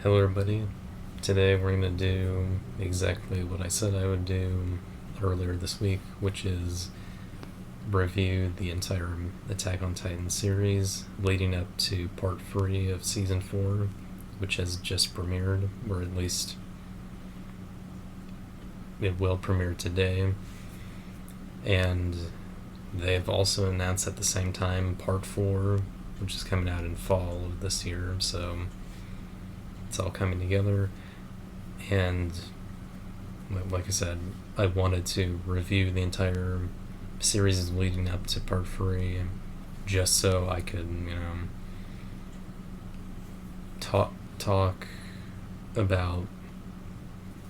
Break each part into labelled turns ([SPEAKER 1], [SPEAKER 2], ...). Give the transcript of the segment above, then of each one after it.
[SPEAKER 1] Hello everybody. Today we're going to do exactly what I said I would do earlier this week, which is review the entire Attack on Titan series leading up to part 3 of season 4, which has just premiered, or at least it will premiere today. And they've also announced at the same time part 4, which is coming out in fall of this year, so it's all coming together. And like I said, I wanted to review the entire series leading up to part 3 just so I could, talk about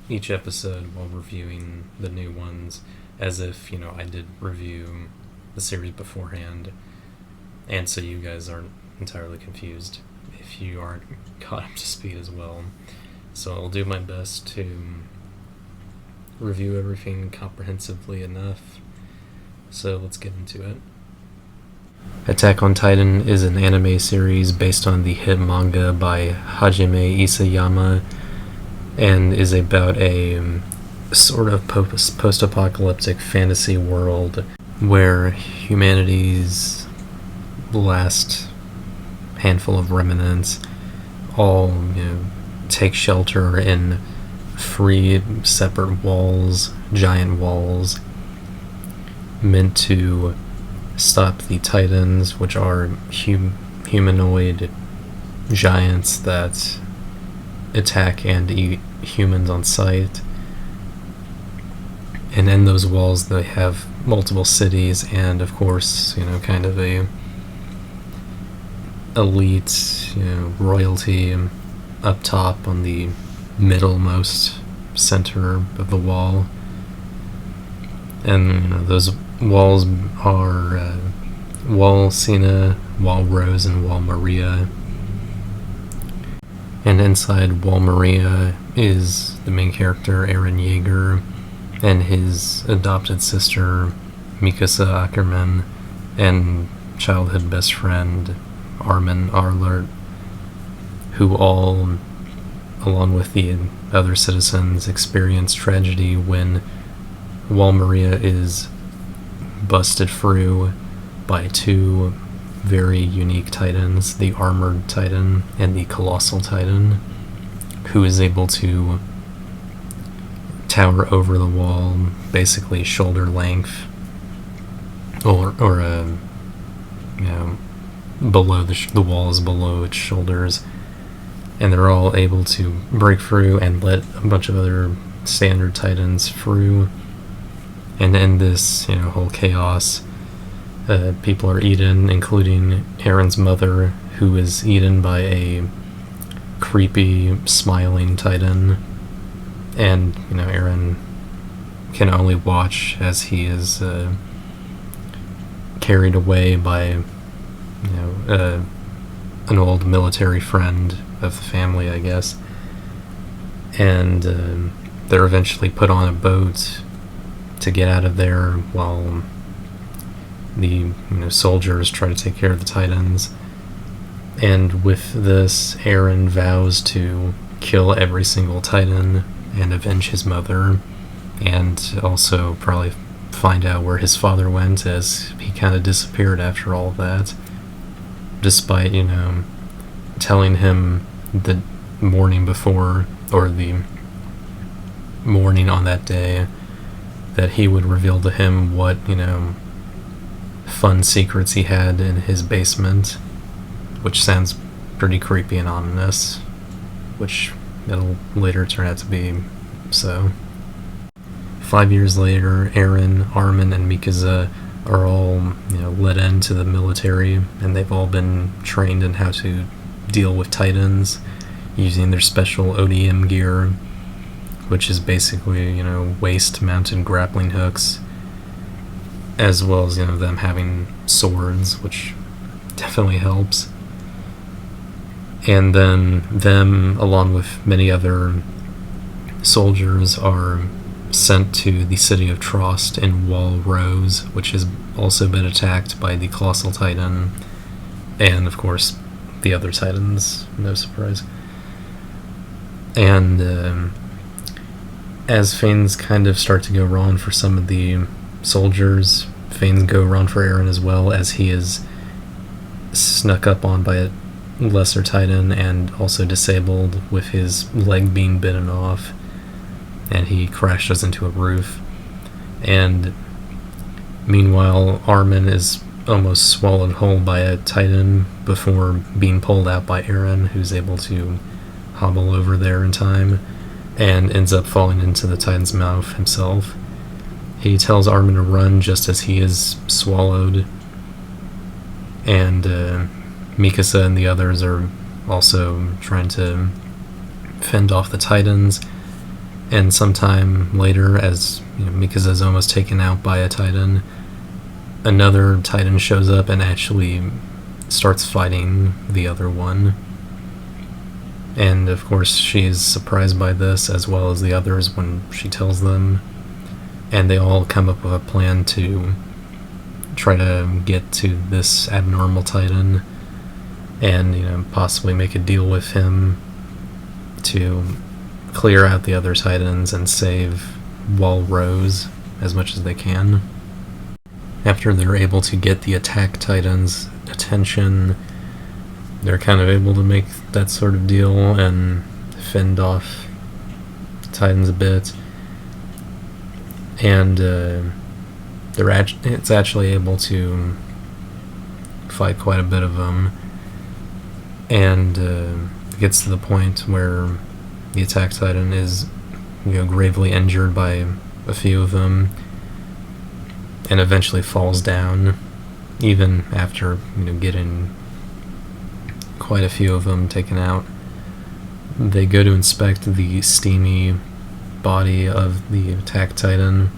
[SPEAKER 1] each episode while reviewing the new ones as if, I did review the series beforehand, and so you guys aren't entirely confused if you aren't caught up to speed as well. So I'll do my best to review everything comprehensively enough. So let's get into it. Attack on Titan is an anime series based on the hit manga by Hajime Isayama and is about a sort of post-apocalyptic fantasy world where humanity's last handful of remnants all take shelter in 3 separate walls, giant walls, meant to stop the Titans, which are humanoid giants that attack and eat humans on sight. And in those walls they have multiple cities and, of course, kind of a elite, royalty up top on the middlemost center of the wall. And those walls are Wall Sina, Wall Rose, and Wall Maria. And inside Wall Maria is the main character, Eren Yeager, and his adopted sister, Mikasa Ackerman, and childhood best friend, Armin Arlert, who all, along with the other citizens, experience tragedy when Wall Maria is busted through by 2 very unique titans, the Armored Titan and the Colossal Titan, who is able to tower over the wall, basically shoulder length, or below the wall is below its shoulders, and they're all able to break through and let a bunch of other standard titans through. And in this whole chaos, people are eaten, including Eren's mother, who is eaten by a creepy smiling titan, and Eren can only watch as he is carried away by an old military friend of the family, I guess. And they're eventually put on a boat to get out of there while the soldiers try to take care of the Titans. And with this, Eren vows to kill every single Titan and avenge his mother, and also probably find out where his father went, as he kind of disappeared after all of that, despite telling him the morning before, or the morning on that day, that he would reveal to him what fun secrets he had in his basement, which sounds pretty creepy and ominous, which it'll later turn out to be. So 5 years later, Eren, Armin, and Mikasa are all let into the military, and they've all been trained in how to deal with Titans using their special ODM gear, which is basically waist-mounted grappling hooks, as well as them having swords, which definitely helps. And then them, along with many other soldiers, are sent to the city of Trost in Wall Rose, which has also been attacked by the Colossal Titan, and of course the other Titans, no surprise. And as things kind of start to go wrong for some of the soldiers, things go wrong for Eren as well, as he is snuck up on by a lesser Titan and also disabled with his leg being bitten off, and he crashes into a roof. And meanwhile, Armin is almost swallowed whole by a Titan before being pulled out by Eren, who's able to hobble over there in time and ends up falling into the Titan's mouth himself. He tells Armin to run just as he is swallowed, and Mikasa and the others are also trying to fend off the Titans. And sometime later, as Mikasa is almost taken out by a Titan, another Titan shows up and actually starts fighting the other one. And of course she's surprised by this, as well as the others when she tells them. And they all come up with a plan to try to get to this abnormal Titan and possibly make a deal with him to clear out the other Titans and save Wall Rose as much as they can. After they're able to get the attack Titans' attention, they're kind of able to make that sort of deal and fend off the Titans a bit. And it's actually able to fight quite a bit of them. And it gets to the point where the attack Titan is gravely injured by a few of them, and eventually falls down, even after getting quite a few of them taken out. They go to inspect the steamy body of the attack Titan,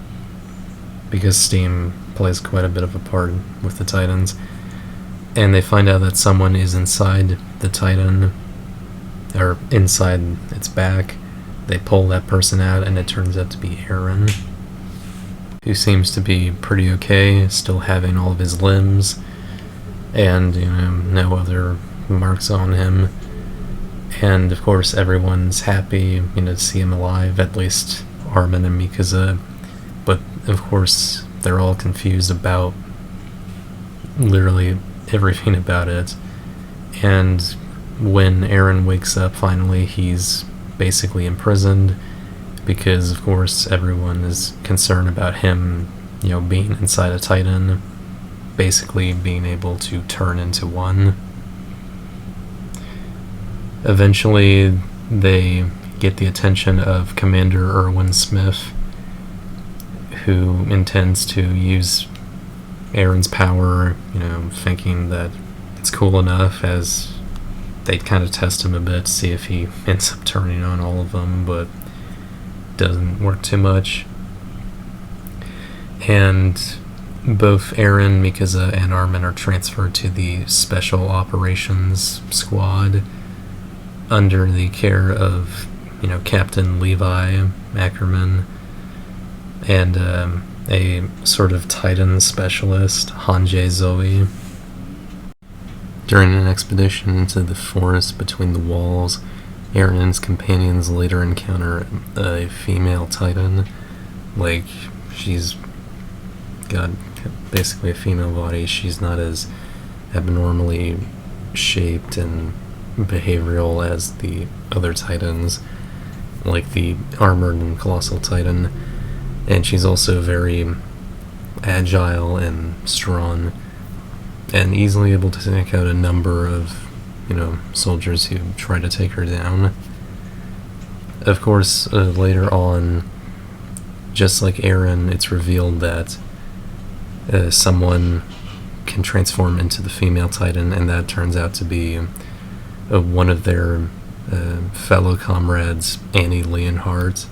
[SPEAKER 1] because steam plays quite a bit of a part with the Titans, and they find out that someone is inside the Titan, or inside its back. They pull that person out, and it turns out to be Eren, who seems to be pretty okay, still having all of his limbs, and no other marks on him. And of course everyone's happy to see him alive, at least Armin and Mikasa, but of course they're all confused about literally everything about it. And when Eren wakes up finally, he's basically imprisoned, because of course everyone is concerned about him being inside a Titan, basically being able to turn into one. Eventually they get the attention of Commander Erwin Smith, who intends to use Eren's power, thinking that it's cool enough, as they kind of test him a bit to see if he ends up turning on all of them, but doesn't work too much. And both Eren, Mikasa, and Armin are transferred to the Special Operations Squad under the care of, Captain Levi Ackerman, and a sort of Titan specialist, Hanji Zoe. During an expedition into the forest between the walls, Eren and his companions later encounter a female Titan. She's got basically a female body. She's not as abnormally shaped and behavioral as the other Titans, like the armored and colossal Titan. And she's also very agile and strong, and easily able to take out a number of, soldiers who try to take her down. Of course, later on, just like Eren, it's revealed that someone can transform into the female Titan, and that turns out to be one of their fellow comrades, Annie Leonhardt,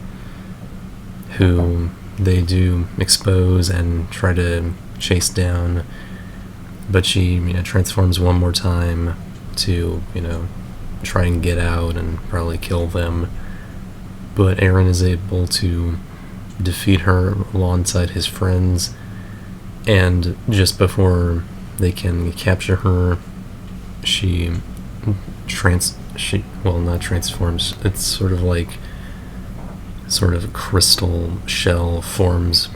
[SPEAKER 1] who they do expose and try to chase down, but she transforms one more time to try and get out and probably kill them. But Eren is able to defeat her alongside his friends, and just before they can capture her, she she, well, not transforms, it's sort of like, sort of crystal shell forms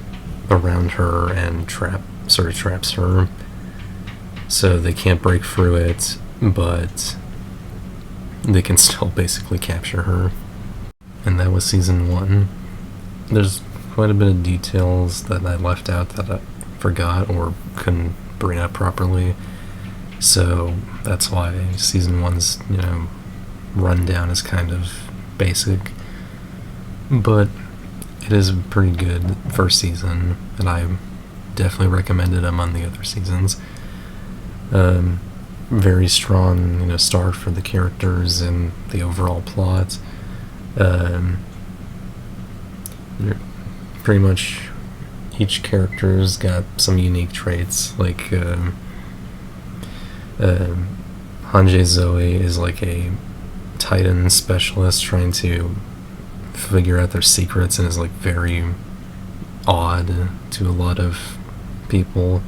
[SPEAKER 1] around her and traps her, so they can't break through it, but they can still basically capture her. And that was season 1. There's quite a bit of details that I left out that I forgot or couldn't bring up properly, so that's why season 1's, rundown is kind of basic, but it is a pretty good first season, and I definitely recommend it among the other seasons. Very strong, start for the characters and the overall plot. Pretty much each character's got some unique traits, like Hanji Zoe is like a Titan specialist trying to figure out their secrets and is like very odd to a lot of people.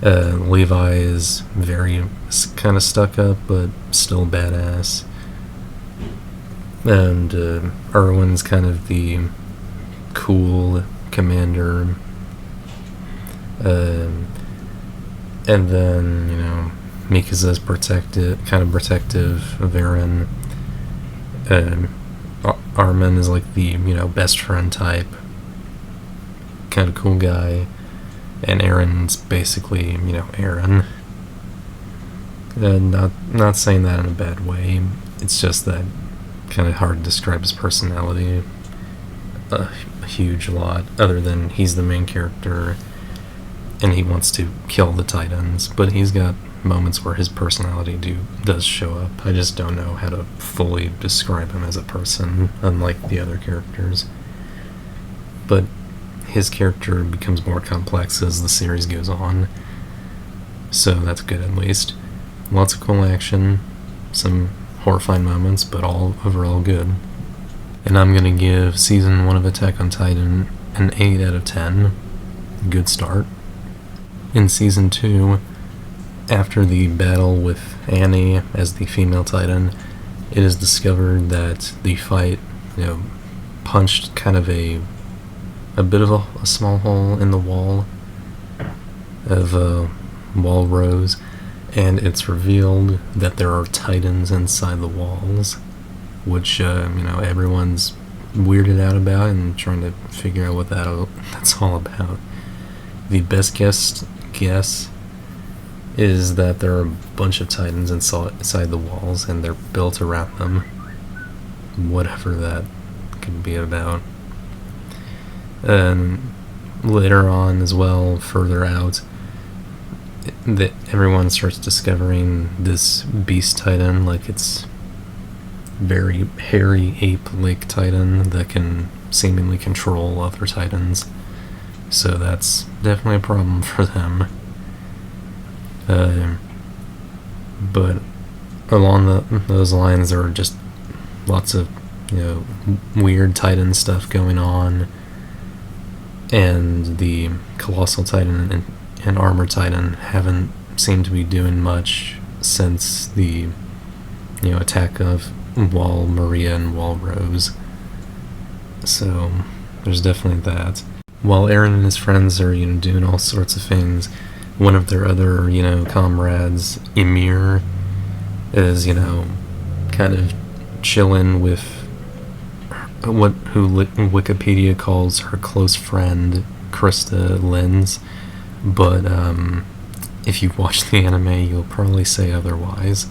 [SPEAKER 1] Levi is very kind of stuck up but still badass, and Erwin's kind of the cool commander, and then Mikasa's kind of protective of Eren. Armin is like the best friend type, kind of cool guy, and Eren's basically Eren. And not saying that in a bad way. It's just that kind of hard to describe his personality a huge lot, other than he's the main character and he wants to kill the Titans, but he's got moments where his personality does show up. I just don't know how to fully describe him as a person, unlike the other characters. But his character becomes more complex as the series goes on, so that's good at least. Lots of cool action, some horrifying moments, but all overall good. And I'm gonna give season 1 of Attack on Titan an 8 out of 10. Good start. In season 2, after the battle with Annie as the female Titan, it is discovered that the fight, punched kind of a bit of a small hole in the wall of Wall Rose, and it's revealed that there are Titans inside the walls, which everyone's weirded out about and trying to figure out what that's all about. The best guess is that there are a bunch of Titans inside the walls and they're built around them, whatever that could be about. And later on as well, further out, that everyone starts discovering this beast Titan, like it's very hairy ape-like Titan that can seemingly control other Titans, so that's definitely a problem for them. But along those lines, there are just lots of weird Titan stuff going on, and the Colossal Titan and Armor Titan haven't seemed to be doing much since the attack of Wall Maria and Wall Rose. So there's definitely that. While Eren and his friends are doing all sorts of things, one of their other comrades, Ymir, is kind of chilling with who Wikipedia calls her close friend Krista Lenz, but if you've watched the anime, you'll probably say otherwise.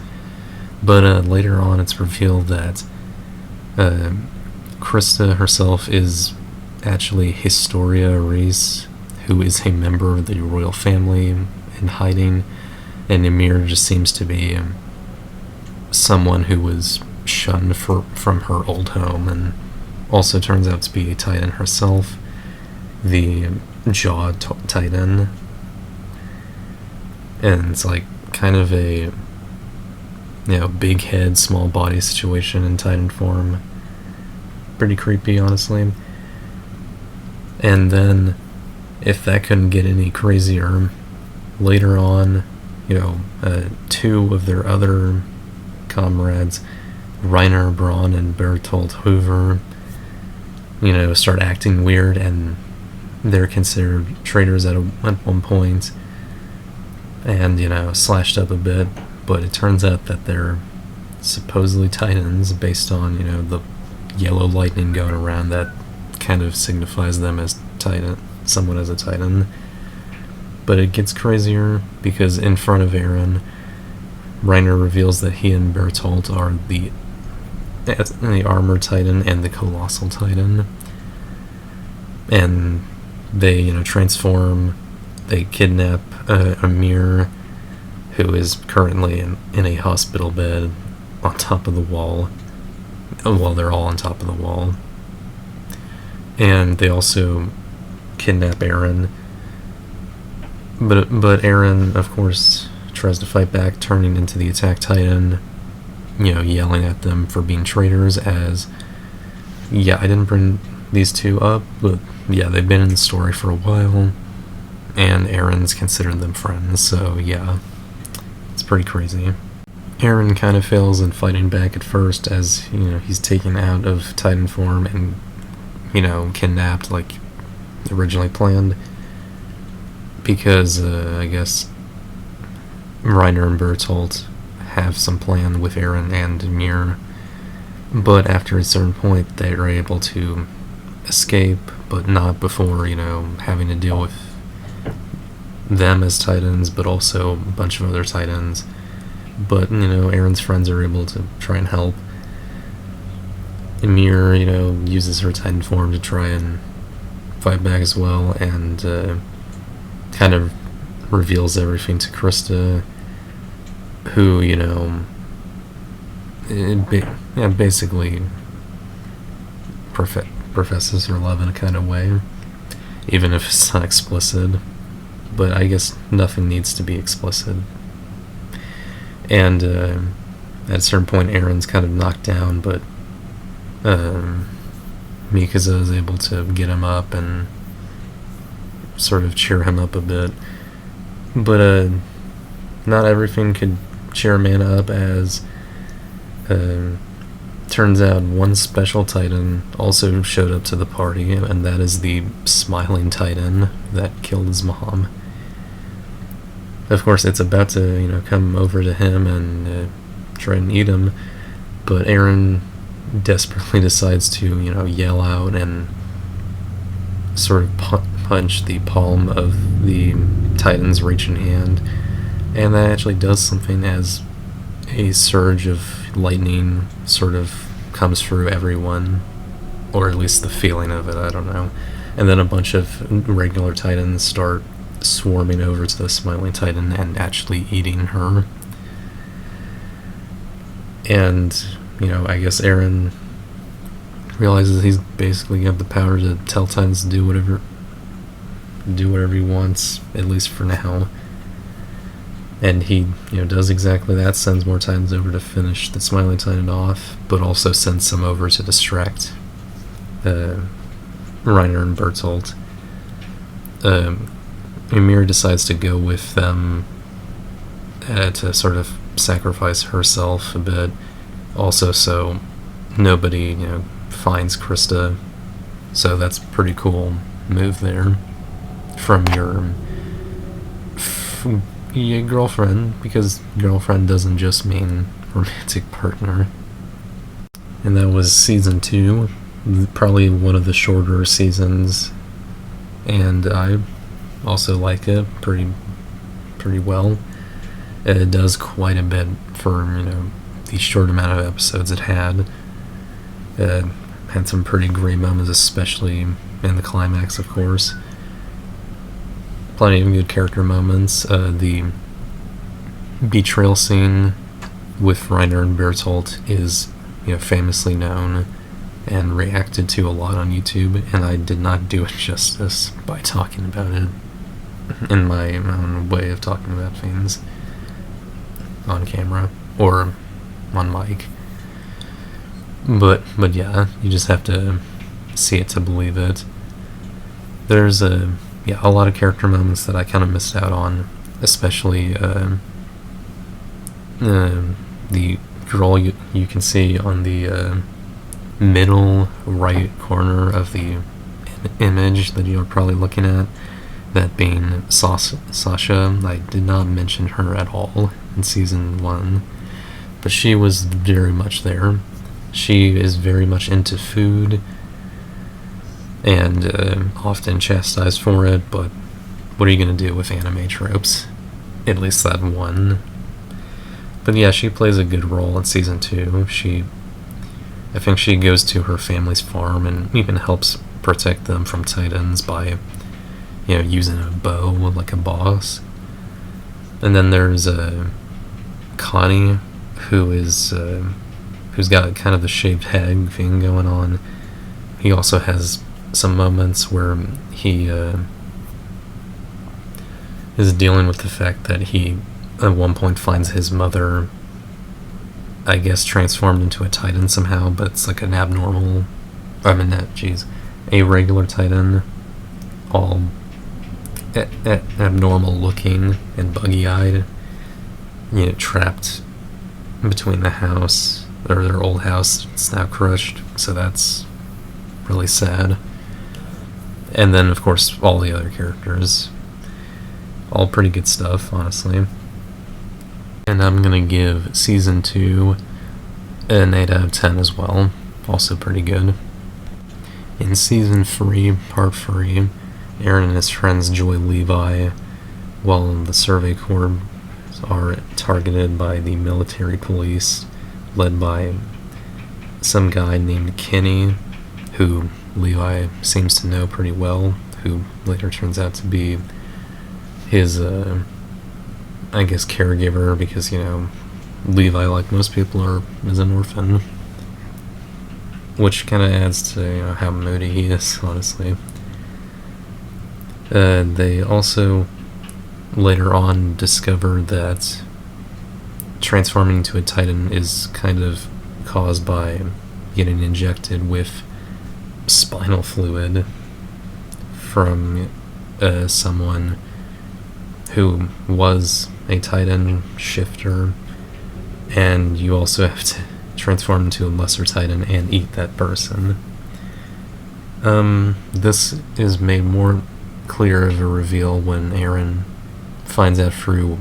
[SPEAKER 1] But later on, it's revealed that Krista herself is actually Historia Reis, who is a member of the royal family in hiding, and Ymir just seems to be someone who was shunned from her old home, and also turns out to be a Titan herself, the Jaw Titan. And it's like kind of a big head, small body situation in Titan form. Pretty creepy, honestly. And then, if that couldn't get any crazier, later on, two of their other comrades, Reiner, Braun, and Bertolt Hoover, start acting weird, and they're considered traitors at one point, and, slashed up a bit, but it turns out that they're supposedly Titans based on, the yellow lightning going around that kind of signifies them as Titan, someone as a Titan. But it gets crazier because in front of Eren, Reiner reveals that he and Bertolt are the Armor Titan and the Colossal Titan. And they, transform, they kidnap Ymir, who is currently in a hospital bed on top of the wall. Well, they're all on top of the wall. And they also kidnap Eren. But Eren, of course, tries to fight back, turning into the Attack Titan, yelling at them for being traitors as, I didn't bring these two up, but they've been in the story for a while, and Eren's considered them friends, so it's pretty crazy. Eren kind of fails in fighting back at first as, he's taken out of Titan form and, kidnapped like originally planned, because I guess Reiner and Bertolt have some plan with Eren and Ymir, but after a certain point they are able to escape, but not before, having to deal with them as Titans, but also a bunch of other Titans. But, Eren's friends are able to try and help. Ymir, uses her Titan form to try and fight back as well, and kind of reveals everything to Krista, who, basically professes her love in a kind of way, even if it's not explicit. But I guess nothing needs to be explicit. And at a certain point, Eren's kind of knocked down, but Mikasa is able to get him up and sort of cheer him up a bit. But not everything could cheer a man up, as turns out one special Titan also showed up to the party, and that is the Smiling Titan that killed his mom. Of course, it's about to, come over to him and try and eat him, but Eren desperately decides to, yell out and sort of punch the palm of the Titan's reaching hand, and that actually does something as a surge of lightning sort of comes through everyone, or at least the feeling of it, I don't know. And then a bunch of regular Titans start swarming over to the Smiling Titan and actually eating her. And, I guess Eren realizes he's basically got the power to tell Titans to do whatever he wants, at least for now. And he, does exactly that, sends more Titans over to finish the Smiling Titan off, but also sends some over to distract Reiner and Bertolt. Ymir decides to go with them to sort of sacrifice herself a bit, also so nobody, finds Krista. So that's a pretty cool move there from your girlfriend, because girlfriend doesn't just mean romantic partner. And that was season 2, probably one of the shorter seasons, and I also like it pretty well. It does quite a bit for, the short amount of episodes it had. It had some pretty great moments, especially in the climax, of course. Plenty of good character moments. The betrayal scene with Reiner and Bertolt is, famously known and reacted to a lot on YouTube, and I did not do it justice by talking about it in my own way of talking about things on camera or on mic. But yeah, you just have to see it to believe it. There's a lot of character moments that I kind of missed out on, especially the girl you can see on the middle right corner of the image that you're probably looking at, that being Sasha. I did not mention her at all in season 1, but she was very much there. She is very much into food, and often chastised for it, but what are you going to do with anime tropes? At least that one. But yeah, she plays a good role in season 2. I think she goes to her family's farm and even helps protect them from titans by, using a bow like a boss. And then there's Connie, who's got kind of the shaved head thing going on. He also has some moments where he is dealing with the fact that he at one point finds his mother, I guess, transformed into a titan somehow, but it's like an a regular titan, all abnormal looking and buggy-eyed, trapped between the house, or their old house. It's now crushed, so that's really sad. And then, of course, all the other characters. All pretty good stuff, honestly. And I'm gonna give season 2 an 8 out of 10 as well. Also pretty good. In season 3, part 3, Aaron and his friends Joy Levi, while the Survey Corps are targeted by the military police, led by some guy named Kenny, who Levi seems to know pretty well, who later turns out to be his, I guess, caregiver, because, Levi, like most people, is an orphan. Which kind of adds to, how moody he is, honestly. They also later on discover that transforming into a titan is kind of caused by getting injected with spinal fluid from someone who was a titan shifter, and you also have to transform into a lesser titan and eat that person. This is made more clear of a reveal when Aaron finds out through,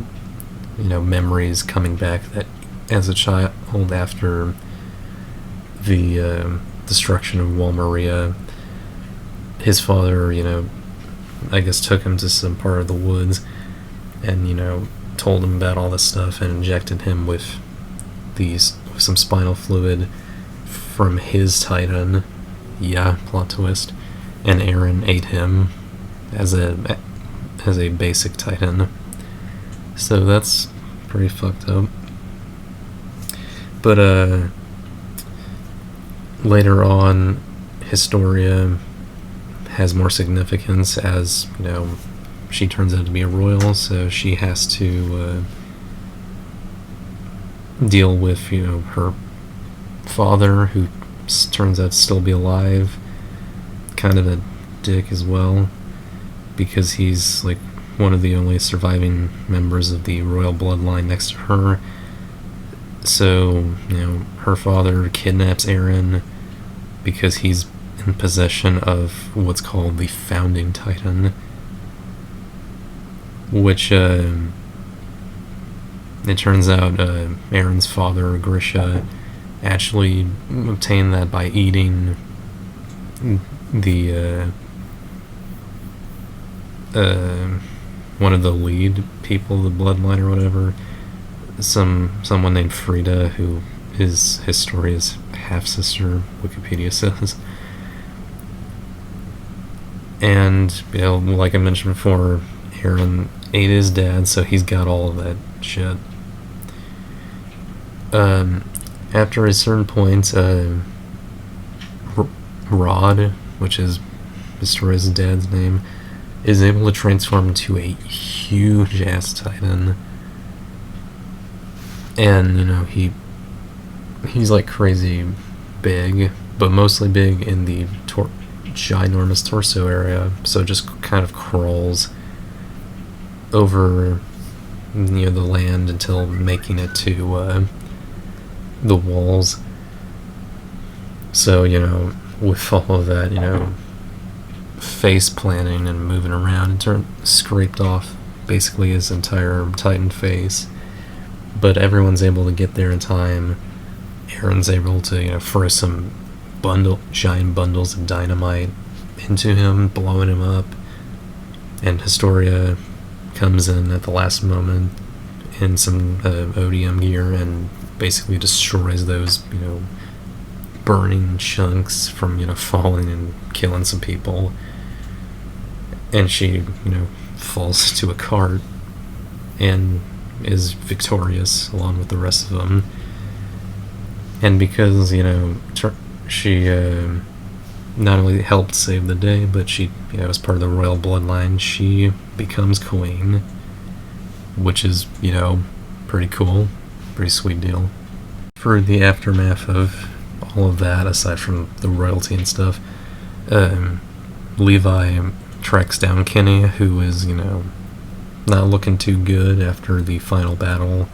[SPEAKER 1] memories coming back, that as a child, after the destruction of Walmaria, his father, I guess took him to some part of the woods and, told him about all this stuff and injected him with some spinal fluid from his titan. Yeah, plot twist. And Aaron ate him as a basic titan. So that's pretty fucked up. But later on, Historia has more significance as, she turns out to be a royal, so she has to deal with, her father, who turns out to still be alive, kind of a dick as well, because he's like one of the only surviving members of the royal bloodline next to her. So, her father kidnaps Aaron because he's in possession of what's called the Founding Titan, which it turns out Aaron's father, Grisha, actually obtained that by eating the one of the lead people of the bloodline or whatever, someone named Frida, who is Historia's half-sister, Wikipedia says. And, like I mentioned before, Aaron ate his dad, so he's got all of that shit. After a certain point, Rod, which is Historia's dad's name, is able to transform into a huge-ass titan. And, he's like crazy big, but mostly big in the ginormous torso area, so just kind of crawls over, the land until making it to the walls. So, with all of that, face planting and moving around, and scraped off basically his entire Titan face. But everyone's able to get there in time. Aaron's able to, throw some giant bundles of dynamite into him, blowing him up. And Historia comes in at the last moment in some ODM gear and basically destroys those, burning chunks from, falling and killing some people. And she, falls to a cart and is victorious along with the rest of them. And because, she not only helped save the day, but she, as part of the royal bloodline, she becomes queen, which is, pretty cool, pretty sweet deal. For the aftermath of all of that, aside from the royalty and stuff, Levi tracks down Kenny, who is, not looking too good after the final battle,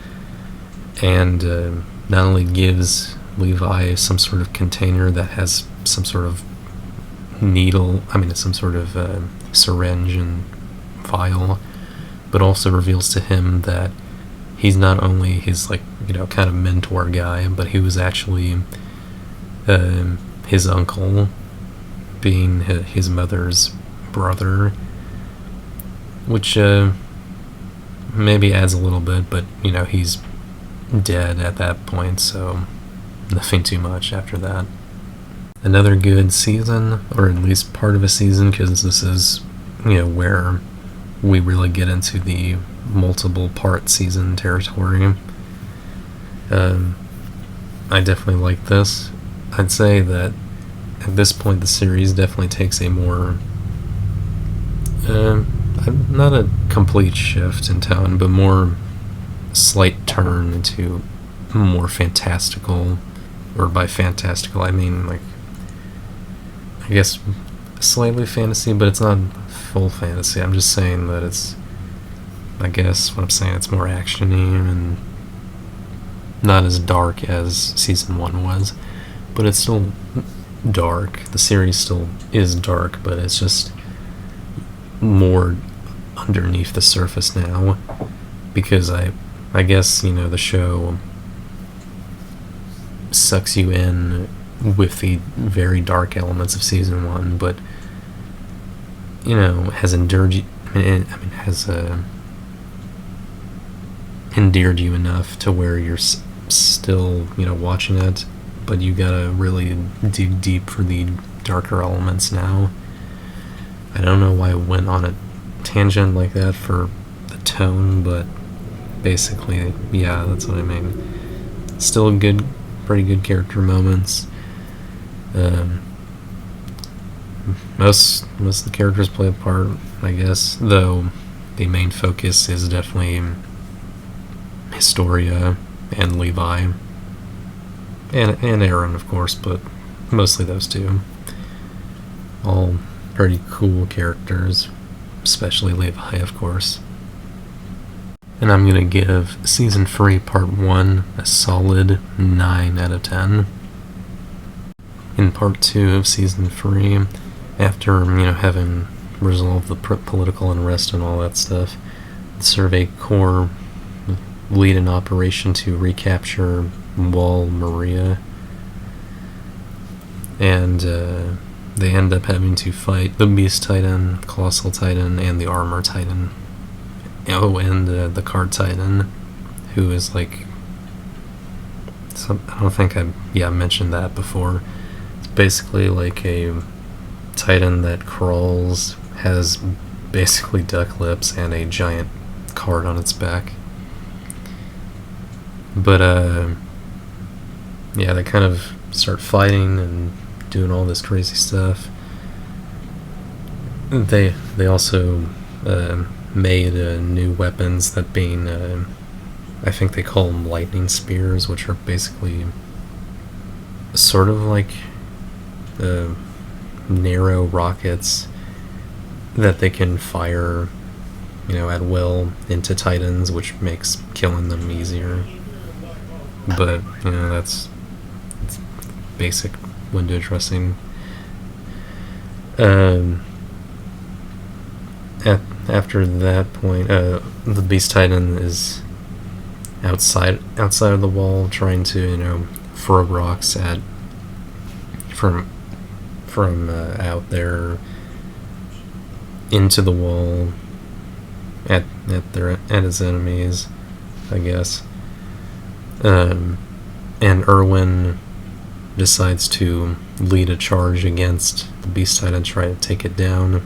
[SPEAKER 1] and not only gives Levi some sort of container that has some sort of some sort of syringe and vial, but also reveals to him that he's not only his, kind of mentor guy, but he was actually his uncle, being his mother's brother, which maybe adds a little bit, but he's dead at that point, so nothing too much after that. Another good season, or at least part of a season, because this is where we really get into the multiple part season territory. I definitely like this. I'd say that at this point the series definitely takes a more not a complete shift in tone, but more slight turn into more fantastical, or by fantastical I mean I guess slightly fantasy, but it's not full fantasy. I'm just saying that it's more actiony and not as dark as season 1 was, but it's still dark. The series still is dark, but it's just more underneath the surface now, because I guess the show sucks you in with the very dark elements of season 1, but has endured you. Has endeared you enough to where you're still watching it, but you gotta really dig deep for the darker elements now. I don't know why I went on a tangent like that for the tone, but basically, yeah, that's what I mean. Still pretty good character moments. Most of the characters play a part, I guess, though the main focus is definitely Historia and Levi, and Aaron, of course, but mostly those two. All pretty cool characters, especially Levi, of course. And I'm gonna give season 3 part 1 a solid 9 out of 10. In part 2 of season 3, after having resolved the political unrest and all that stuff, the Survey Corps lead an operation to recapture Wall Maria, and they end up having to fight the Beast Titan, Colossal Titan, and the Armor Titan. Oh, and the Card Titan, who is I don't think I mentioned that before. It's basically like a Titan that crawls, has basically duck lips, and a giant card on its back. But they kind of start fighting and doing all this crazy stuff. They also made new weapons, that being I think they call them lightning spears, which are basically sort of like narrow rockets that they can fire at will into Titans, which makes killing them easier. but that's basic window dressing. After that point, the Beast Titan is outside of the wall, trying to throw rocks at from out there into the wall at his enemies, I guess. And Erwin decides to lead a charge against the Beast Titan, try to take it down,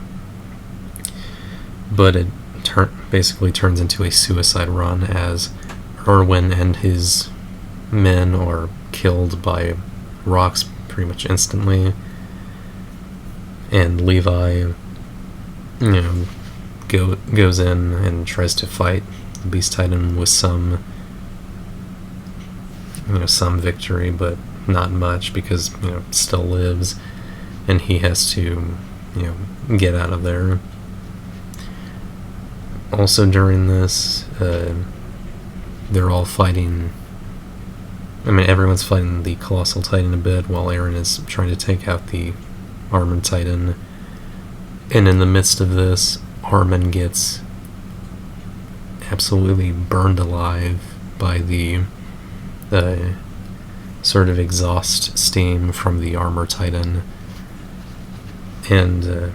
[SPEAKER 1] but it basically turns into a suicide run as Erwin and his men are killed by rocks pretty much instantly, and Levi goes in and tries to fight the Beast Titan with some victory, but not much, because it still lives, and he has to get out of there. Also during this, they're all fighting. Everyone's fighting the Colossal Titan a bit, while Eren is trying to take out the Armored Titan. And in the midst of this, Armin gets absolutely burned alive by the sort of exhaust steam from the Armor Titan. And,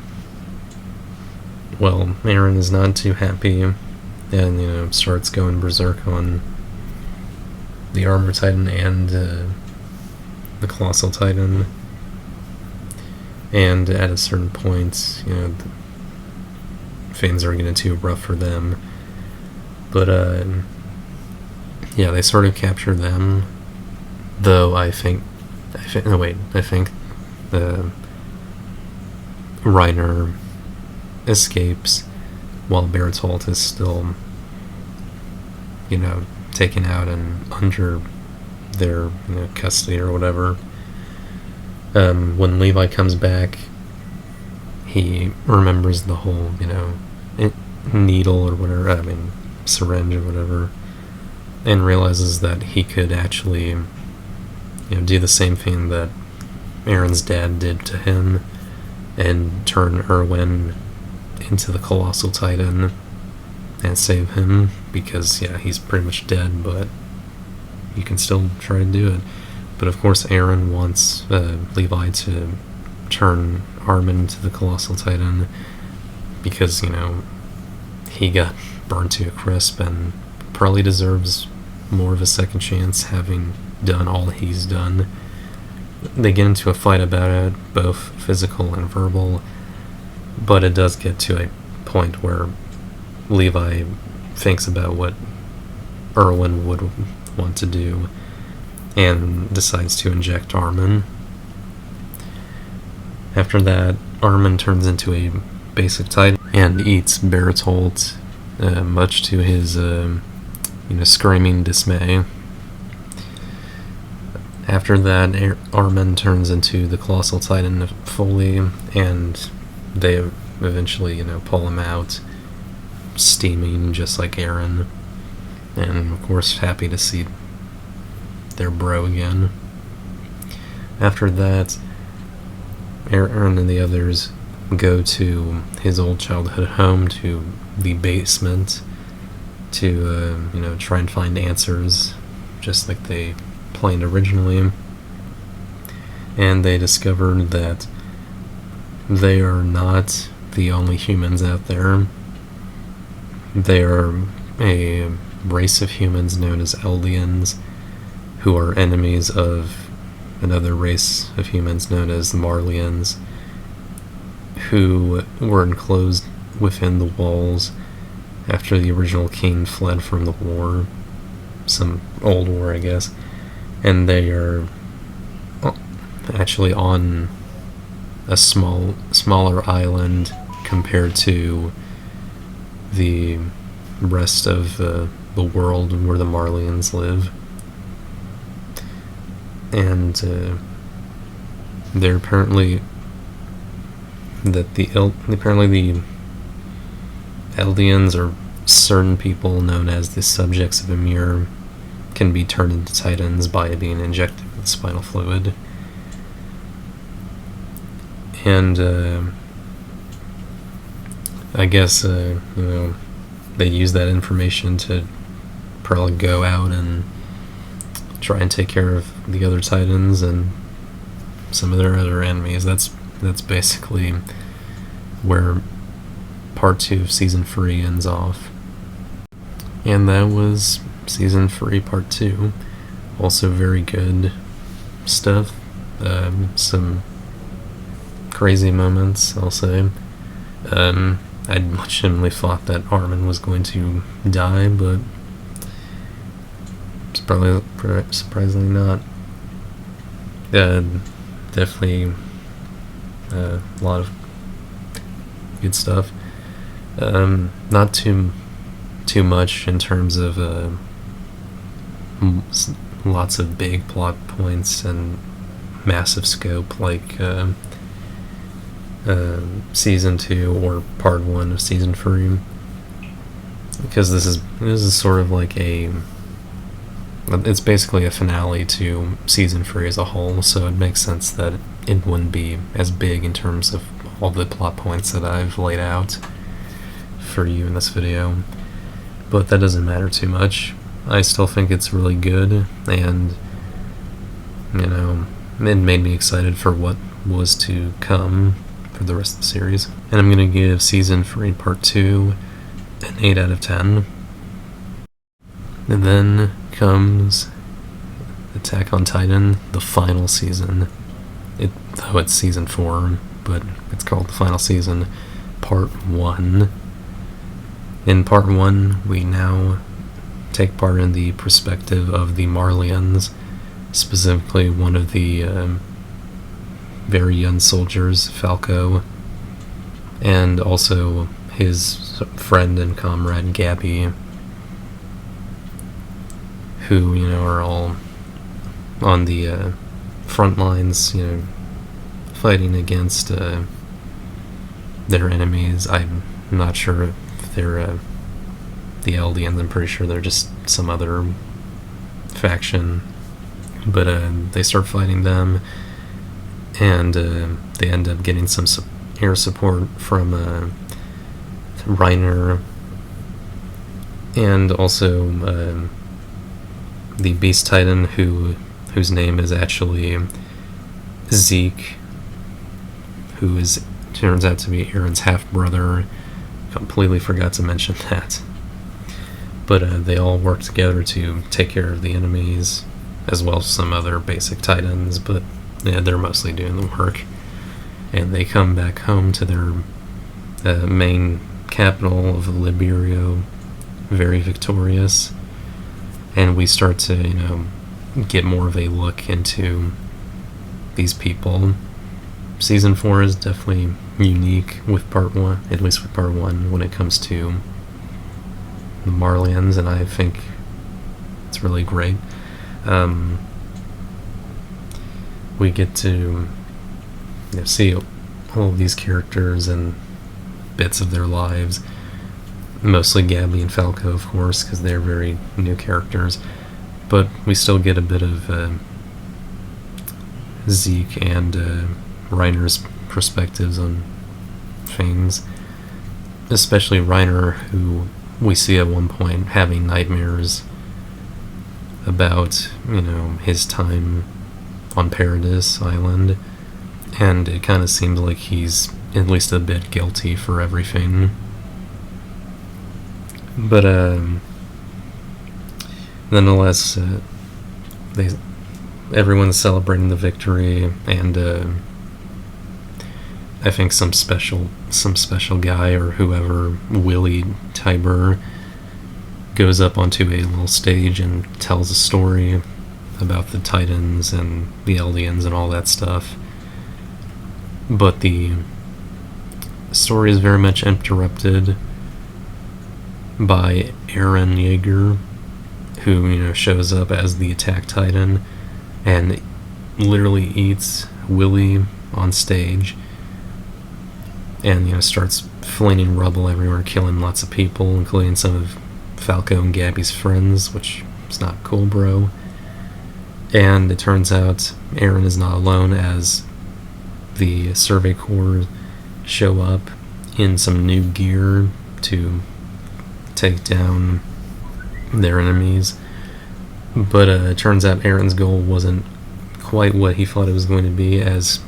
[SPEAKER 1] Eren is not too happy, and, starts going berserk on the Armor Titan and the Colossal Titan. And at a certain point, things are getting too rough for them. But, they sort of capture them. Though I think Reiner escapes while Bertolt is still, taken out and under their custody or whatever. When Levi comes back, he remembers the whole, needle or whatever, syringe or whatever, and realizes that he could actually, do the same thing that Eren's dad did to him, and turn Erwin into the Colossal Titan and save him, because, he's pretty much dead, but you can still try to do it. But of course Eren wants Levi to turn Armin into the Colossal Titan, because, he got burned to a crisp and probably deserves more of a second chance, having done all he's done. They get into a fight about it, both physical and verbal, but it does get to a point where Levi thinks about what Erwin would want to do and decides to inject Armin. After that, Armin turns into a basic Titan and eats Bertolt, much to his screaming dismay. After that, Armin turns into the Colossal Titan fully, and they eventually, pull him out, steaming just like Eren, and of course happy to see their bro again. After that, Eren and the others go to his old childhood home, to the basement, to try and find answers, just like they planned originally. And they discovered that they are not the only humans out there. They are a race of humans known as Eldians, who are enemies of another race of humans known as the Marlians, who were enclosed within the walls after the original king fled from the war, some old war, I guess. And they are actually on a smaller island compared to the rest of the world where the Marlians live. And they're apparently the Eldians are certain people known as the subjects of Ymir, can be turned into Titans by being injected with spinal fluid. And I guess they use that information to probably go out and try and take care of the other Titans and some of their other enemies. That's basically where part 2 of season 3 ends off. And that was season 3 part 2. Also very good stuff. Some crazy moments, I'll say. I legitimately thought that Armin was going to die, but surprisingly not. Definitely a lot of good stuff. Not too much in terms of lots of big plot points and massive scope like season 2 or part 1 of season 3, because this is sort of like it's basically a finale to season 3 as a whole, so it makes sense that it wouldn't be as big in terms of all the plot points that I've laid out for you in this video. But that doesn't matter too much. I still think it's really good, and it made me excited for what was to come for the rest of the series. And I'm gonna give season 3 part 2 an 8 out of 10. And then comes Attack on Titan, the final season. Though it's season 4, but it's called the final season, part 1. In part 1, we now take part in the perspective of the Marlians, specifically one of the very young soldiers, Falco, and also his friend and comrade, Gabby, who, are all on the front lines, fighting against their enemies. I'm not sure if they're the Eldians. I'm pretty sure they're just some other faction, but they start fighting them, and they end up getting some air support from Reiner, and also the Beast Titan, whose name is actually Zeke, who turns out to be Aaron's half-brother. Completely forgot to mention that. But they all work together to take care of the enemies, as well as some other basic Titans, but they're mostly doing the work. And they come back home to their main capital of Liberio, very victorious. And we start to, get more of a look into these people. Season 4 is definitely unique with part 1, at least with part 1, when it comes to the Marlians, and I think it's really great. We get to see all of these characters and bits of their lives, mostly Gabby and Falco, of course, because they're very new characters, but we still get a bit of Zeke and Reiner's perspectives on things, especially Reiner, who we see at one point having nightmares about, his time on Paradise Island, and it kind of seems like he's at least a bit guilty for everything. But nonetheless, everyone's celebrating the victory, and I think some special guy or whoever, Willie Tiber, goes up onto a little stage and tells a story about the Titans and the Eldians and all that stuff. But the story is very much interrupted by Eren Yeager, who, shows up as the Attack Titan and literally eats Willie on stage, and starts flinging rubble everywhere, killing lots of people, including some of Falco and Gabby's friends, which It's not cool, bro. And it turns out Aaron is not alone, as the Survey Corps show up in some new gear to take down their enemies. But it turns out Aaron's goal wasn't quite what he thought it was going to be, as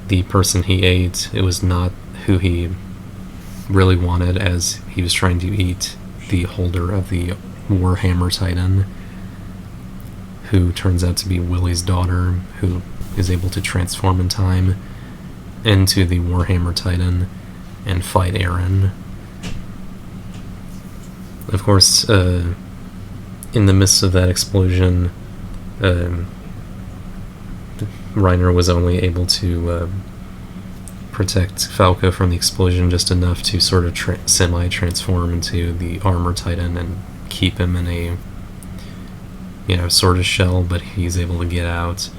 [SPEAKER 1] the person he ate, it was not who he really wanted, as he was trying to eat the holder of the Warhammer Titan, who turns out to be Willie's daughter, who is able to transform in time into the Warhammer Titan and fight Aaron. Of course, in the midst of that explosion, Reiner was only able to protect Falco from the explosion just enough to sort of semi-transform into the Armor Titan and keep him in a, sort of shell, but he's able to get out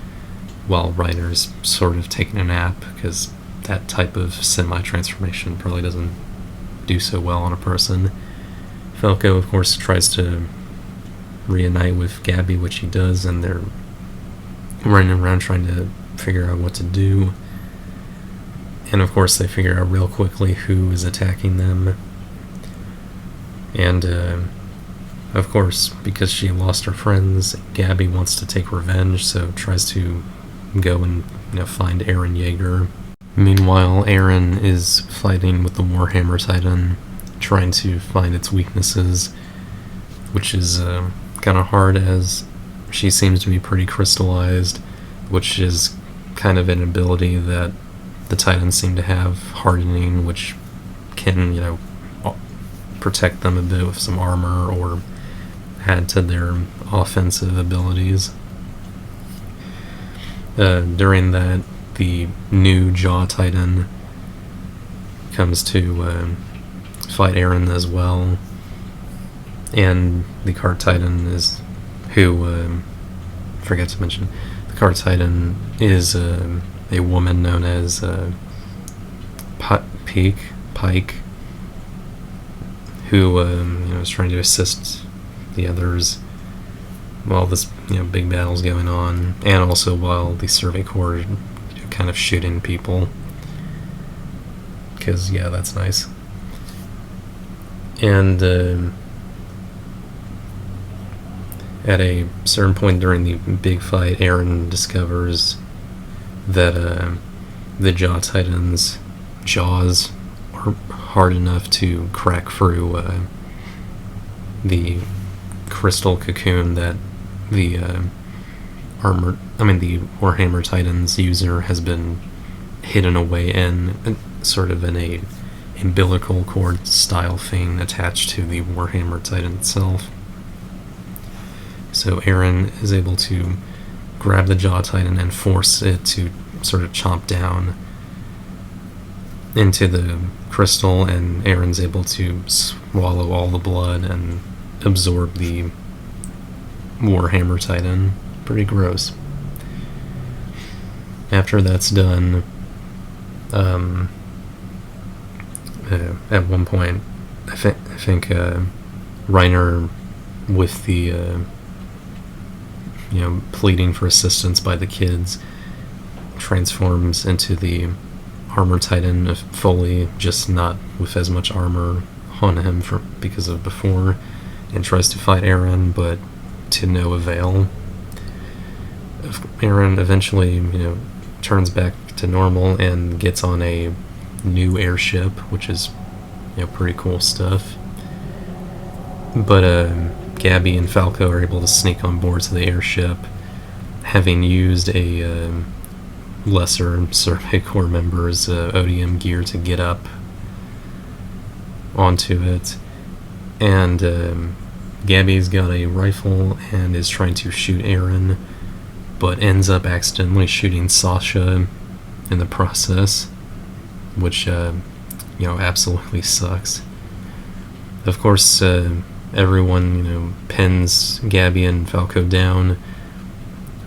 [SPEAKER 1] while Reiner's sort of taking a nap, because that type of semi-transformation probably doesn't do so well on a person. Falco, of course, tries to reunite with Gabby, which he does, and they're running around trying to figure out what to do. And of course they figure out real quickly who is attacking them. And of course, because she lost her friends, Gabby wants to take revenge, so tries to go and find Eren Yeager. Meanwhile, Eren is fighting with the Warhammer Titan, trying to find its weaknesses, which is kind of hard, as she seems to be pretty crystallized, which is kind of an ability that the Titans seem to have, hardening, which can, protect them a bit with some armor or add to their offensive abilities. During that, the new Jaw Titan comes to fight Eren as well, and the Cart Titan is forget to mention, the Cart Titan is a woman known as Pike, who is trying to assist the others while this big battle's going on, and also while the Survey Corps kind of shooting people, because that's nice. And at a certain point during the big fight, Eren discovers that the Jaw Titan's jaws are hard enough to crack through the crystal cocoon that the the Warhammer Titan's user has been hidden away in, sort of in a umbilical cord style thing attached to the Warhammer Titan itself. So Eren is able to grab the Jaw Titan and force it to sort of chomp down into the crystal, and Eren's able to swallow all the blood and absorb the Warhammer Titan. Pretty gross. After that's done, at one point, I think Reiner, with the pleading for assistance by the kids, transforms into the Armor Titan fully, just not with as much armor on him because of before, and tries to fight Eren, but to no avail. Eren eventually, turns back to normal and gets on a new airship, which is, pretty cool stuff. But Gabby and Falco are able to sneak on board to the airship, having used a lesser Survey Corps member's ODM gear to get up onto it. And Gabby's got a rifle and is trying to shoot Eren, but ends up accidentally shooting Sasha in the process, which absolutely sucks. Of course, everyone pins Gabby and Falco down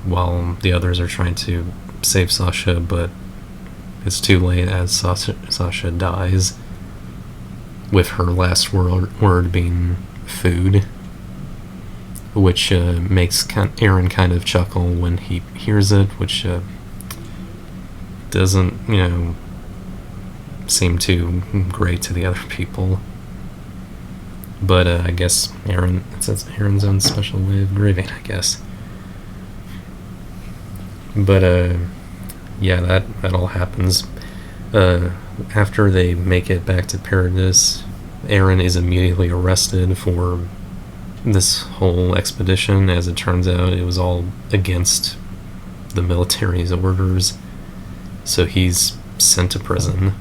[SPEAKER 1] while the others are trying to save Sasha, but it's too late, as Sasha dies, with her last word being food, which makes Aaron kind of chuckle when he hears it, which doesn't, seem too great to the other people. But I guess it's Aaron's own special way of grieving, I guess. But yeah, that all happens. After they make it back to Paradis, Aaron is immediately arrested for this whole expedition. As it turns out, it was all against the military's orders, so he's sent to prison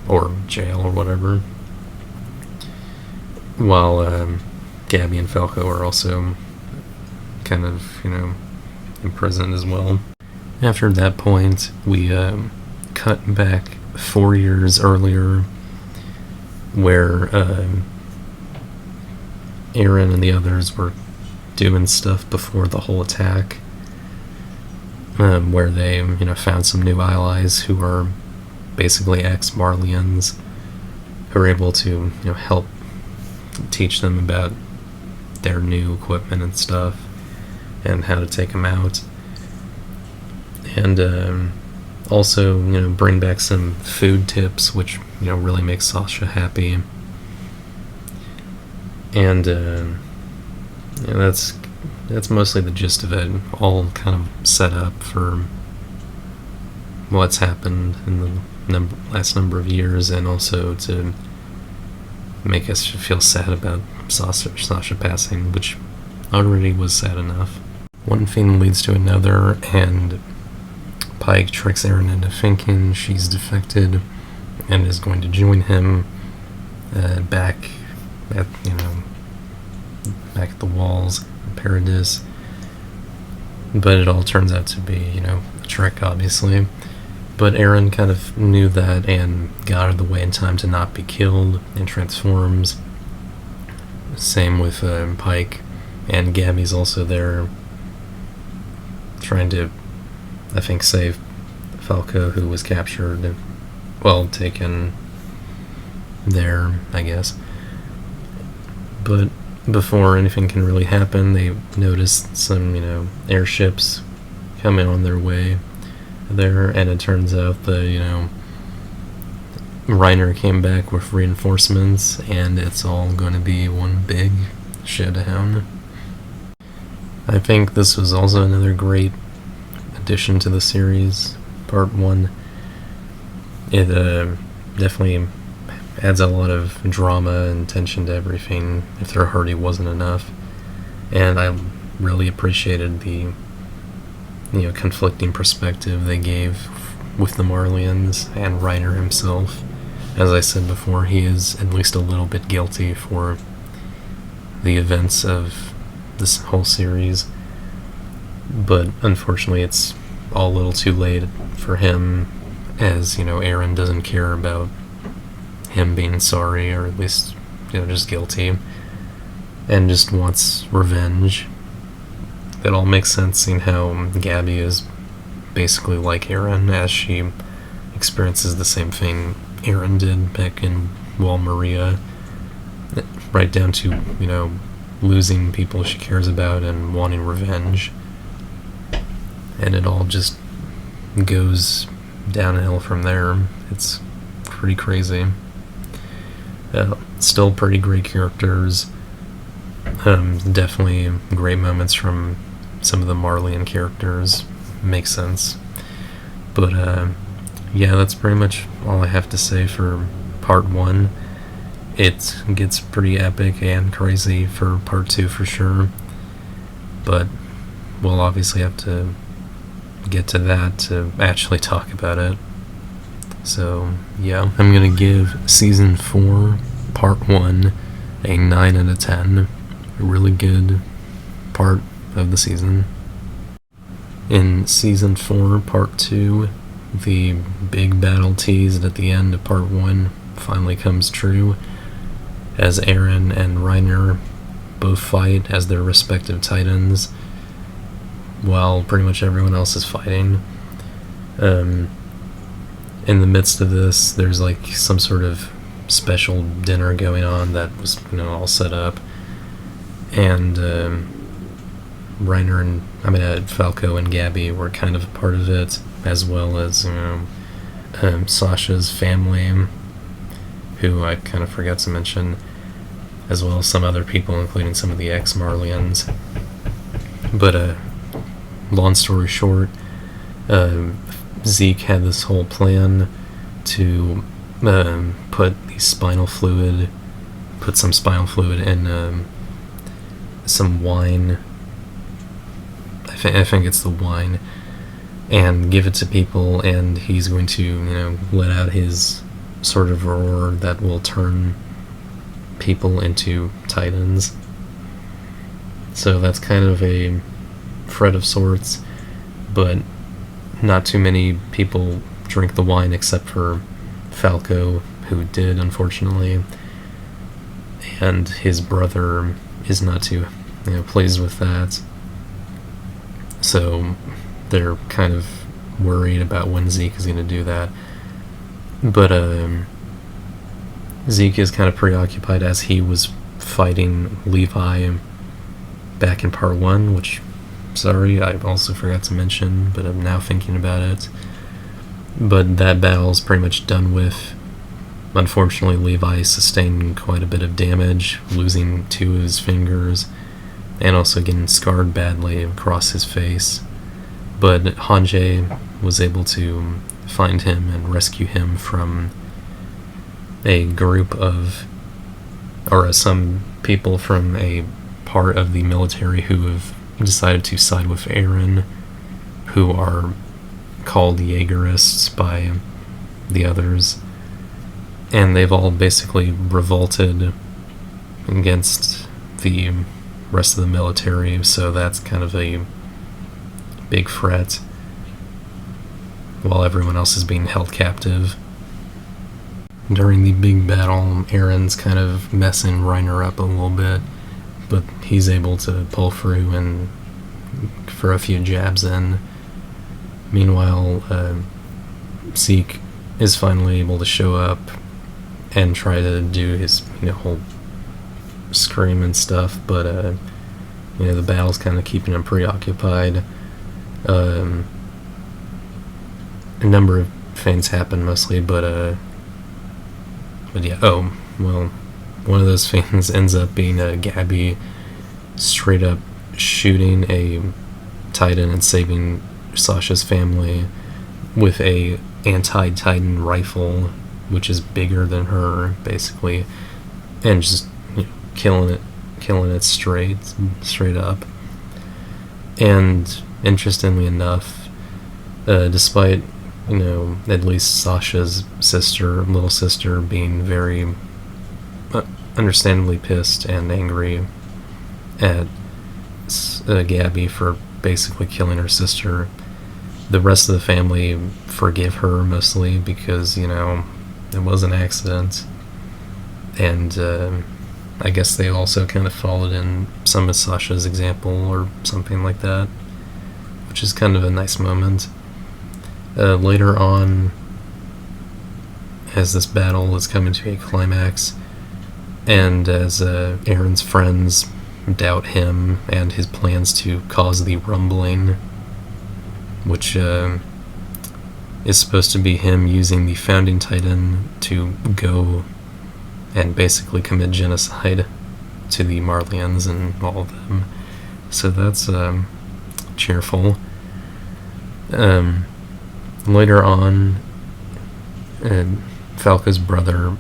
[SPEAKER 1] or jail or whatever, while Gabby and Falco are also kind of imprisoned as well. After that point, we cut back 4 years earlier, where Aaron and the others were doing stuff before the whole attack, where they found some new allies who are basically ex-Marlians, who are able to help teach them about their new equipment and stuff and how to take them out, and also bring back some food tips, which really makes Sasha happy. And that's mostly the gist of it, all kind of set up for what's happened in the last number of years, and also to make us feel sad about Sasha passing, which already was sad enough. One thing leads to another, and Pike tricks Aaron into thinking she's defected and is going to join him back at the walls of Paradis. But it all turns out to be a trick, obviously. But Aaron kind of knew that and got out of the way in time to not be killed, and transforms. Same with Pike, and Gabby's also there trying to, I think, save Falco, who was captured, taken there, I guess. But before anything can really happen, they notice some, airships coming on their way there, and it turns out that, Reiner came back with reinforcements, and it's all going to be one big showdown. I think this was also another great addition to the series, part 1. It definitely adds a lot of drama and tension to everything, if there already wasn't enough. And I really appreciated the conflicting perspective they gave with the Marlians and Reiner himself. As I said before, he is at least a little bit guilty for the events of this whole series, but unfortunately it's all a little too late for him, as Aaron doesn't care about him being sorry, or at least just guilty, and just wants revenge. It all makes sense, seeing how Gabby is basically like Aaron, as she experiences the same thing Aaron did back in Wall Maria, right down to losing people she cares about and wanting revenge. And it all just goes downhill from there. It's pretty crazy. Still pretty great characters. Definitely great moments from some of the Marlian characters. Makes sense. But yeah, that's pretty much all I have to say for part 1. It gets pretty epic and crazy for part 2 for sure, but we'll obviously have to get to that to actually talk about it. So yeah, I'm gonna give season 4 part 1 a 9 out of 10. A really good part of the season. In season 4 part 2, the big battle teased at the end of part 1 finally comes true, as Aaron and Reiner both fight as their respective titans, while pretty much everyone else is fighting. In the midst of this, there's some sort of special dinner going on that was all set up, and Falco and Gabby were kind of a part of it, as well as Sasha's family, who I kind of forgot to mention, as well as some other people, including some of the ex-Marlians. But long story short, Zeke had this whole plan to put some spinal fluid in some wine. I think it's the wine, and give it to people, and he's going to, let out his sort of roar that will turn people into Titans. So that's kind of a threat of sorts, but not too many people drink the wine except for Falco, who did, unfortunately, and his brother is not too pleased with that. So they're kind of worried about when Zeke is going to do that. But Zeke is kind of preoccupied as he was fighting Levi back in part 1, which, sorry, I also forgot to mention, but I'm now thinking about it. But that battle's pretty much done with. Unfortunately, Levi sustained quite a bit of damage, losing 2 of his fingers, and also getting scarred badly across his face. But Hanjie was able to find him and rescue him from a group of, or some people from a part of the military who have decided to side with Eren, who are called Jaegerists by the others. And they've all basically revolted against the rest of the military, so that's kind of a big threat, while everyone else is being held captive. During the big battle, Eren's kind of messing Reiner up a little bit, but he's able to pull through and for a few jabs in. Meanwhile, Zeke is finally able to show up and try to do his whole scream and stuff, but the battle's kind of keeping him preoccupied. A number of things happen mostly, but yeah. Oh well, one of those things ends up being Gabby straight up shooting a Titan and saving Sasha's family with a anti-Titan rifle, which is bigger than her, basically, and just killing it straight up. And interestingly enough, despite at least Sasha's little sister, being very understandably pissed and angry at Gabby for basically killing her sister, the rest of the family forgive her, mostly because it was an accident, and I guess they also kind of followed in some of Sasha's example or something like that, which is kind of a nice moment. Later on, as this battle is coming to a climax, and as Eren's friends doubt him and his plans to cause the rumbling, which is supposed to be him using the Founding Titan to go and basically commit genocide to the Marlians and all of them. So that's cheerful. Later on, Falco's brother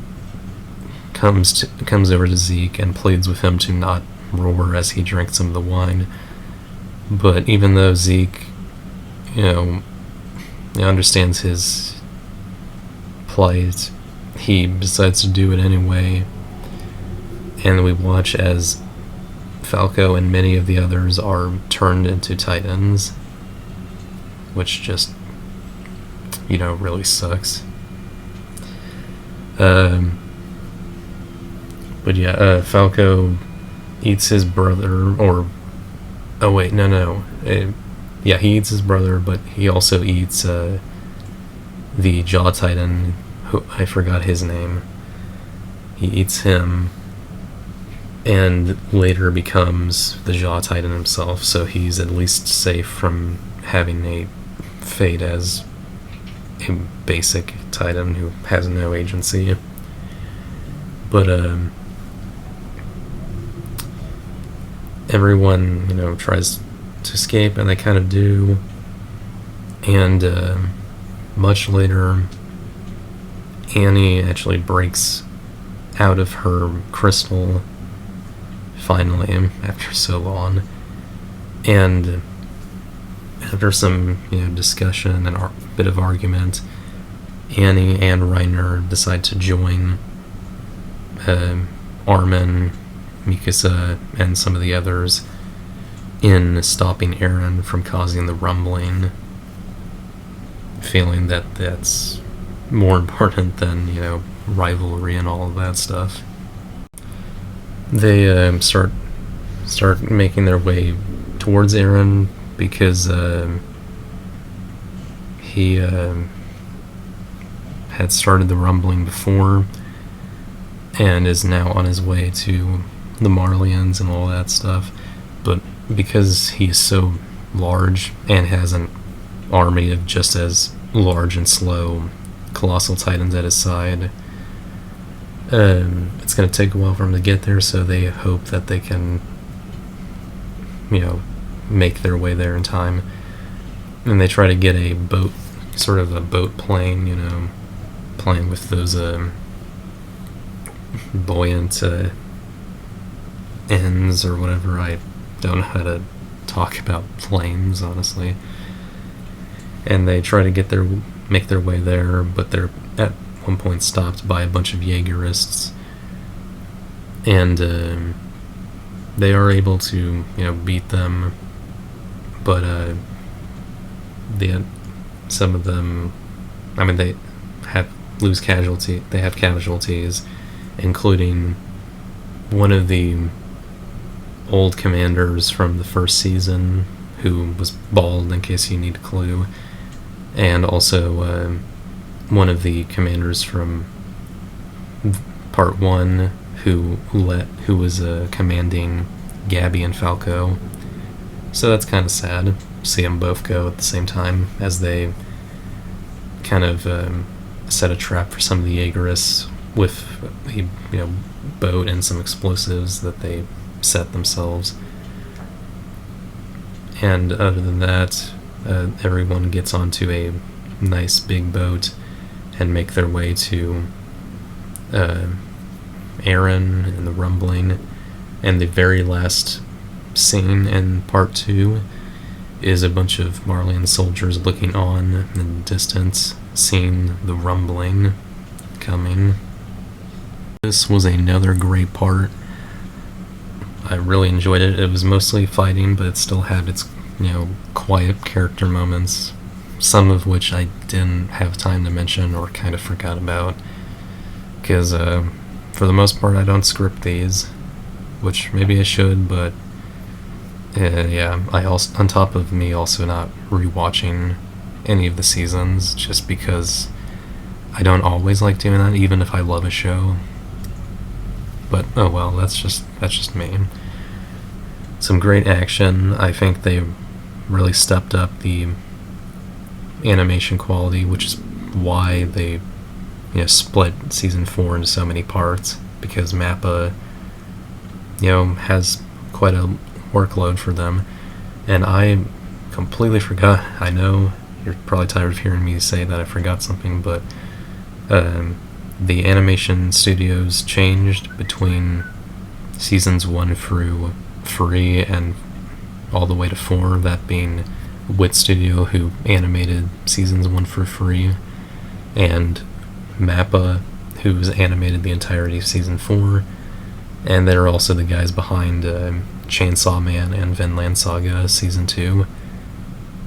[SPEAKER 1] comes over to Zeke and pleads with him to not roar as he drinks some of the wine. But even though Zeke, understands his plight, he decides to do it anyway, and we watch as Falco and many of the others are turned into Titans, which just, really sucks. But yeah, Falco eats his brother, he eats his brother, but he also eats the Jaw Titan, who I forgot his name. He eats him, and later becomes the Jaw Titan himself, so he's at least safe from having a fate as a basic Titan who has no agency. But everyone, tries to escape, and they kind of do. And much later, Annie actually breaks out of her crystal, finally, after so long. And after some, discussion and a bit of argument, Annie and Reiner decide to join Armin, Mikasa, and some of the others in stopping Eren from causing the rumbling, feeling that that's more important than, rivalry and all of that stuff. They start making their way towards Eren because he had started the rumbling before and is now on his way to the Marlians and all that stuff. But because he's so large and has an army of just as large and slow colossal titans at his side, it's going to take a while for him to get there, so they hope that they can, make their way there in time. And they try to get a boat, sort of a boat plane, playing with those buoyant ends or whatever. I don't know how to talk about planes, honestly. And they try to make their way there, but they're at one point stopped by a bunch of Jaegerists, and they are able to beat them, but some of them, they have casualties, including one of the old commanders from the first season who was bald, in case you need a clue, and also one of the commanders from part 1 who was commanding Gabby and Falco. So that's kind of sad to see them both go at the same time, as they kind of set a trap for some of the Jaegerists with a boat and some explosives that they set themselves. And other than that, everyone gets onto a nice big boat and make their way to Eren and the rumbling. And the very last scene in part 2 is a bunch of Marlian soldiers looking on in the distance, seeing the rumbling coming. This was another great part. I really enjoyed it. It was mostly fighting, but it still had its, quiet character moments, some of which I didn't have time to mention or kind of forgot about, because for the most part I don't script these, which maybe I should, but I also, on top of me also not rewatching any of the seasons, just because I don't always like doing that, even if I love a show. But oh well, that's just me. Some great action. I think they really stepped up the animation quality, which is why they split season 4 into so many parts, because Mappa has quite a workload for them. And I completely forgot. I know you're probably tired of hearing me say that I forgot something, but the animation studios changed between seasons 1 through 3 and all the way to 4, that being Wit Studio, who animated seasons 1 through 3, and Mappa, who's animated the entirety of season 4, and they're also the guys behind Chainsaw Man and Vinland Saga season 2.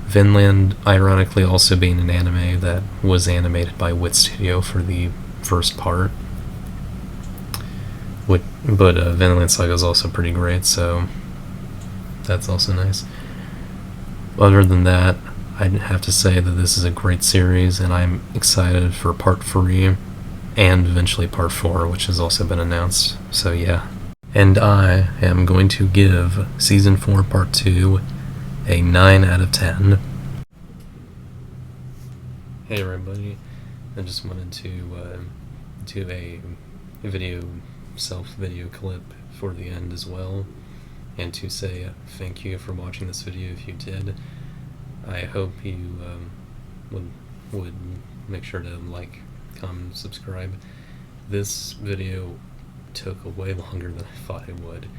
[SPEAKER 1] Vinland, ironically, also being an anime that was animated by Wit Studio for the first part. But Vinland Saga is also pretty great, so that's also nice. Other than that, I'd have to say that this is a great series, and I'm excited for part 3 and eventually part 4, which has also been announced. So yeah. And I am going to give Season 4 Part 2 a 9 out of 10. Hey everybody, I just wanted to do a self-video clip for the end as well, and to say thank you for watching this video if you did. I hope you would make sure to like, comment, subscribe. This video took way longer than I thought it would,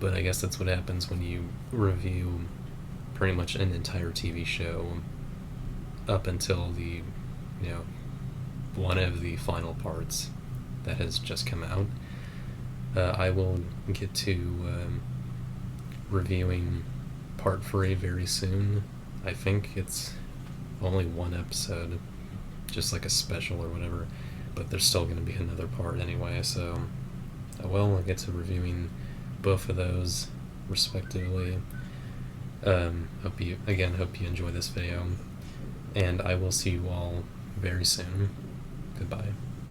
[SPEAKER 1] but I guess that's what happens when you review pretty much an entire TV show up until the, one of the final parts that has just come out. I will get to reviewing part 3 very soon. I think it's only one episode, just like a special or whatever, but there's still going to be another part anyway, so I'll get to reviewing both of those respectively. Hope you enjoy this video, and I will see you all very soon. Goodbye.